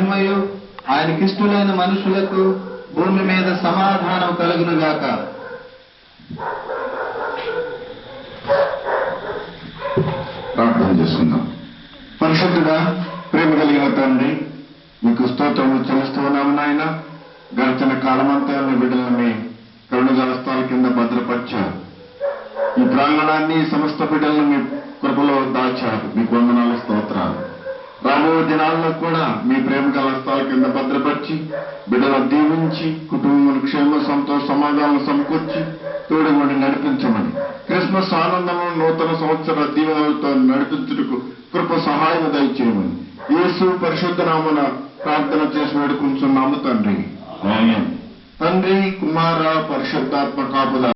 మహిమయు ఆయనకిష్టులైన మనుషులకు భూమి మీద సమాధానం కలుగునుగాక. ప్రార్థన చేసుకుందాం. పరిశుద్ధుడా, ప్రేమ కలిగిన తండ్రి, మీకు స్తోత్రములు చెల్లిస్తూ ఉన్నాము నాయన. గడిచిన కాలమంతా మీ బిడ్డలని కరుణగల హస్తాల కింద భద్రపరిచారు. ఈ ప్రాంగణాన్ని సమస్త బిడ్డలను మీ కృపలో దాచారు. మీకు వందనాలు, స్తోత్రాలు. రాబో దినాల్లో కూడా మీ ప్రేమ గల హస్తాల కింద భద్రపరిచి బిడ్డలను దీవించి కుటుంబం క్షేమ సంతోష సమాధానం సమకూర్చి తోడుగుండి నడిపించమని, క్రిస్మస్ ఆనందము నూతన సంవత్సర దీవెనలతో నడిపించుటకు కృప సహాయం దయచేయమని యేసు పరిశుద్ధ నామమున ప్రార్థన చేసి వేడుకుంటున్నాము తండ్రి. తండ్రి, కుమార, పరిశుద్ధాత్మ కాపుదల.